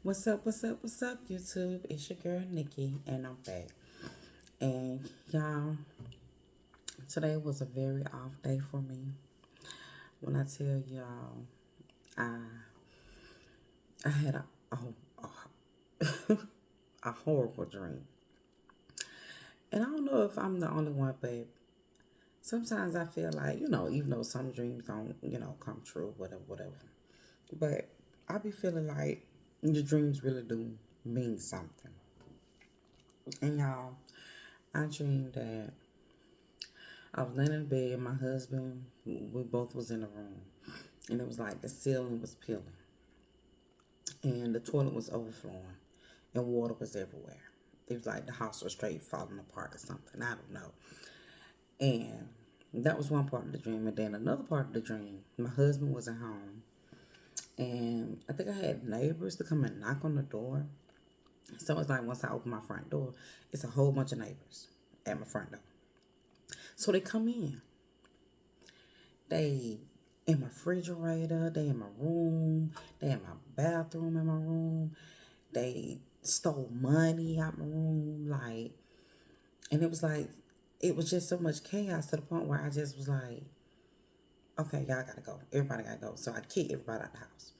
What's up, YouTube? It's your girl Nikki, and I'm back. And y'all, today was a very off day for me. When I tell y'all, I I had a, a horrible dream, and I don't know if I'm the only one, but sometimes I feel like even though some dreams don't come true, whatever. But I be feeling like your dreams really do mean something. And y'all, I dreamed that I was laying in bed, my husband, we both was in the room. And it was like the ceiling was peeling. And the toilet was overflowing. And water was everywhere. It was like the house was straight falling apart or something. I don't know. And that was one part of the dream. And then another part of the dream, my husband was at home. And I think I had neighbors to come and knock on the door. So it's like once I open my front door, it's a whole bunch of neighbors at my front door. So they come in. They in my refrigerator, they in my room, they in my bathroom in my room. They stole money out my room, and it was just so much chaos to the point where I just was like, okay, y'all gotta go. Everybody gotta go. So I kicked everybody out the house.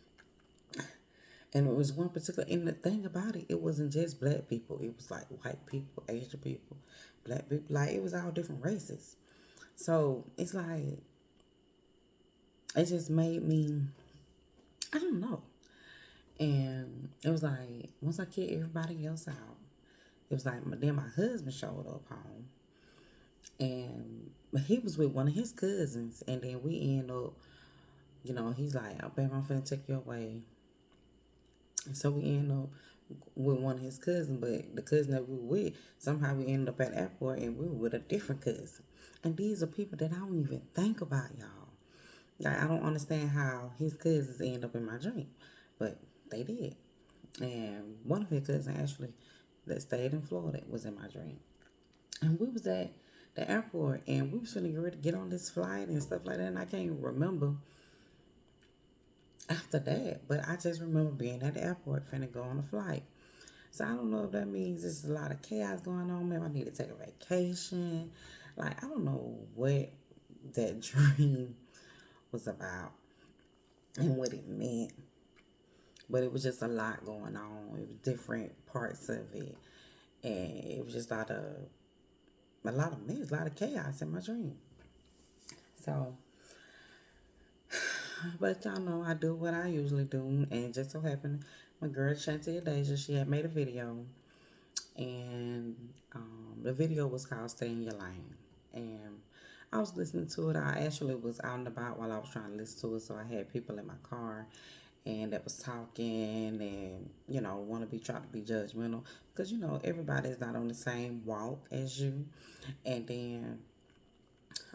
And it was one particular, and the thing about it, it wasn't just black people. It was like white people, Asian people, black people. Like it was all different races. So it's like, it just made me, I don't know. And it was like, once I kicked everybody else out, it was like, then my husband showed up home. And he was with one of his cousins. And then we end up, he's like, oh, babe, I'm finna take you away. And so we end up with one of his cousins. But the cousin that we were with, somehow we ended up at the airport and we were with a different cousin. And these are people that I don't even think about, y'all. Like, I don't understand how his cousins end up in my dream. But they did. And one of his cousins actually that stayed in Florida was in my dream. And we was at the airport and we was finna get ready to get on this flight and stuff like that. And I can't even remember after that. But I just remember being at the airport finna go on a flight. So I don't know if that means there's a lot of chaos going on. Maybe I need to take a vacation. Like I don't know what that dream was about and what it meant. But it was just a lot going on. It was different parts of it. And it was just a lot of mess, a lot of chaos in my dream. So, but y'all know I do what I usually do, and just so happened, my girl Shantia Deja, she had made a video, and the video was called "Stay in Your Lane," and I was listening to it. I actually was out and about while I was trying to listen to it, so I had people in my car, and that was talking, and want to be trying to be judgmental because everybody is not on the same walk as you, and then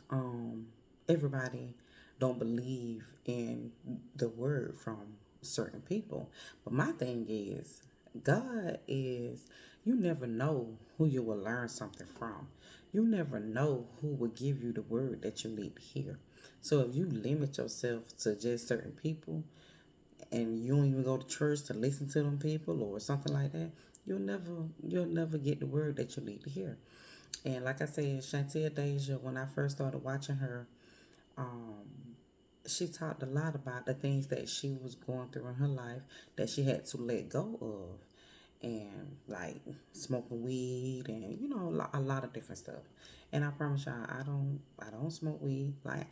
um, everybody don't believe in the word from certain people. But my thing is, God is, you never know who you will learn something from. You never know who will give you the word that you need to hear. So if you limit yourself to just certain people and you don't even go to church to listen to them people or something like that, you'll never get the word that you need to hear. And like I said, Chantel Deja, when I first started watching her, um, she talked a lot about the things that she was going through in her life that she had to let go of. And like smoking weed and a lot of different stuff. And I promise y'all, I don't smoke weed. Like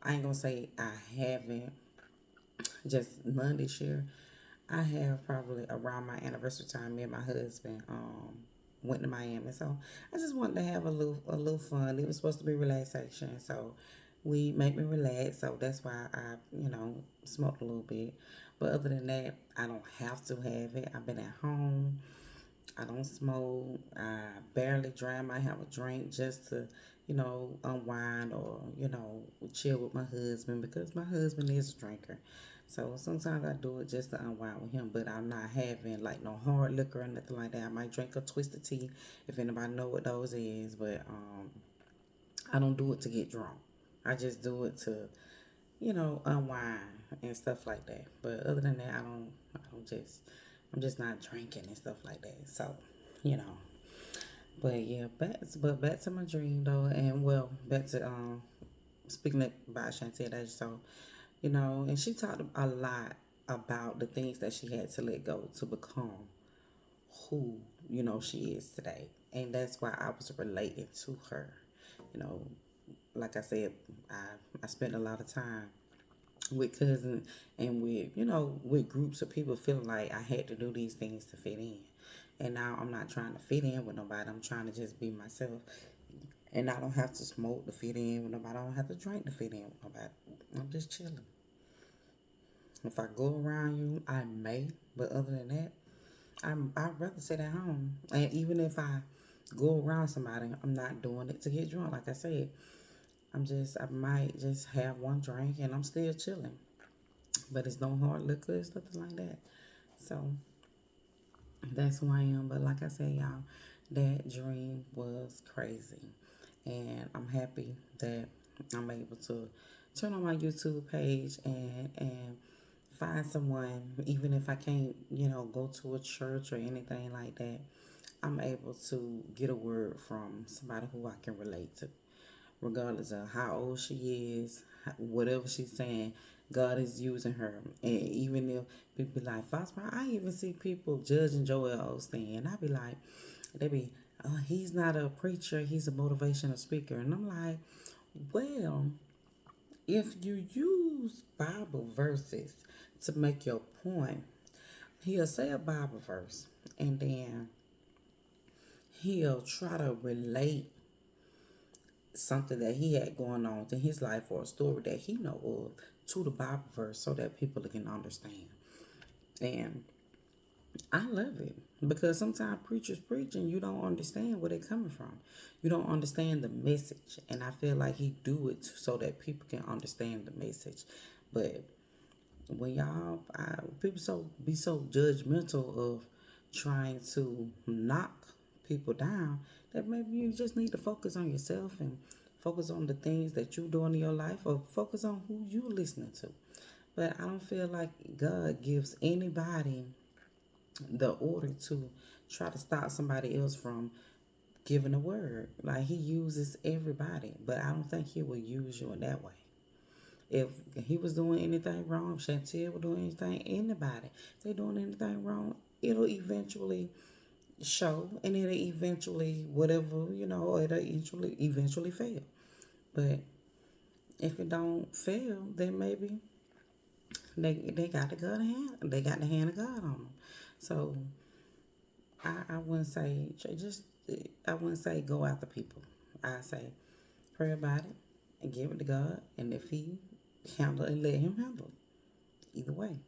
I ain't gonna say I haven't just none this year. I have probably around my anniversary time, me and my husband went to Miami. So I just wanted to have a little fun. It was supposed to be relaxation, so we make me relax. So that's why I smoked a little bit. But other than that, I don't have to have it. I've been at home. I don't smoke. I barely drink. I might have a drink just to unwind or chill with my husband because my husband is a drinker. So sometimes I do it just to unwind with him, but I'm not having like no hard liquor or nothing like that. I might drink a twisted tea if anybody know what those is, but I don't do it to get drunk. I just do it to unwind and stuff like that. But other than that, I don't just I'm just not drinking and stuff like that. So, you know. But yeah, back to my dream though, and well, back to speaking about Shantae Dash. So, and she talked a lot about the things that she had to let go to become who she is today, and that's why I was relating to her. You know, like I said, I spent a lot of time with cousins and with groups of people feeling like I had to do these things to fit in. And now I'm not trying to fit in with nobody. I'm trying to just be myself. And I don't have to smoke to fit in with nobody. I don't have to drink to fit in with nobody. I'm just chilling. If I go around you, I may, but other than that, I'd rather sit at home. And even if I go around somebody, I'm not doing it to get drunk. Like I said, I might just have one drink and I'm still chilling. But it's no hard liquor, it's nothing like that. So that's who I am. But like I said, y'all, that dream was crazy. And I'm happy that I'm able to turn on my YouTube page and find someone, even if I can't, go to a church or anything like that. I'm able to get a word from somebody who I can relate to, regardless of how old she is, whatever she's saying. God is using her, and even if people be like, Foster, I even see people judging Joel Osteen, and I be like, they be, he's not a preacher, he's a motivational speaker, and I'm like, well, if you use Bible verses to make your point, he'll say a Bible verse, and then he'll try to relate something that he had going on in his life or a story that he know of to the Bible verse so that people can understand. And I love it because sometimes preachers preach and you don't understand where they're coming from. You don't understand the message, and I feel like he do it so that people can understand the message. But when people be so judgmental of trying to knock people down, that maybe you just need to focus on yourself and focus on the things that you're doing in your life, or focus on who you listening to. But I don't feel like God gives anybody the order to try to stop somebody else from giving a word. Like, he uses everybody, but I don't think he will use you in that way. If he was doing anything wrong, if Chantel was doing anything, anybody, if they doing anything wrong, it'll eventually show, and it'll eventually, whatever, it'll eventually fail. But if it don't fail, then maybe they got the hand of God on them. So I wouldn't say just I wouldn't say go after people. I say pray about it and give it to God, and if He handle it, let Him handle it. Either way,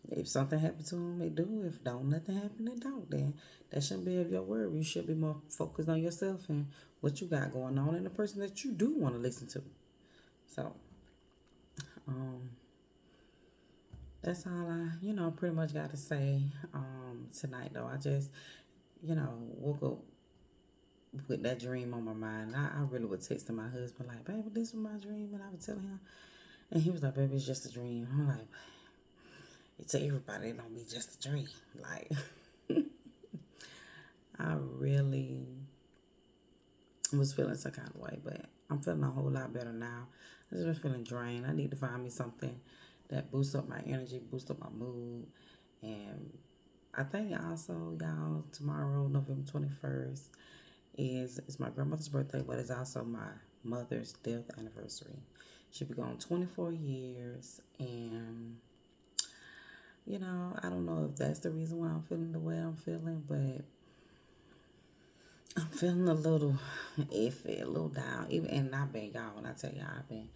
if something happened to him, it do. If don't nothing happen, it don't. Then that shouldn't be of your word. You should be more focused on yourself and what you got going on, and the person that you do want to listen to. So, um, that's all pretty much got to say tonight. Though I just, woke up with that dream on my mind. I really was texting my husband like, "Baby, this was my dream," and I was telling him, and he was like, "Baby, it's just a dream." I'm like, "To everybody, it don't be just a dream." Like, I really was feeling some kind of way, but I'm feeling a whole lot better now. I just been feeling drained. I need to find me something that boosts up my energy, boosts up my mood, and I think also, y'all, tomorrow, November 21st, is my grandmother's birthday, but it's also my mother's death anniversary. She be gone 24 years, and I don't know if that's the reason why I'm feeling the way I'm feeling, but I'm feeling a little iffy, a little down. Even and I've been y'all when I tell y'all I've been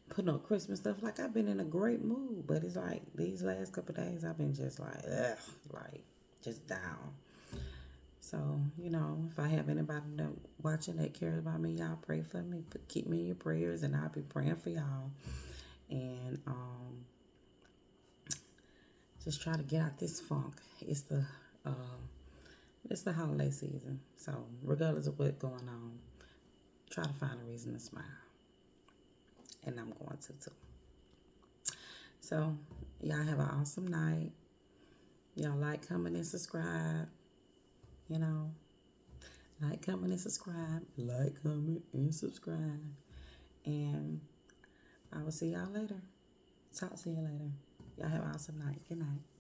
putting up Christmas stuff, like I've been in a great mood, but it's like these last couple of days I've been just like ugh, like just down. So, if I have anybody that watching that cares about me, y'all pray for me. Keep me in your prayers, and I'll be praying for y'all. And just try to get out this funk. It's the holiday season, so regardless of what's going on, try to find a reason to smile, and I'm going to too. So, y'all have an awesome night. Y'all like, comment, and subscribe. You know, like, comment, and subscribe. Like, comment, and subscribe. And I will see y'all later. Talk to you later. Y'all have an awesome night. Good night.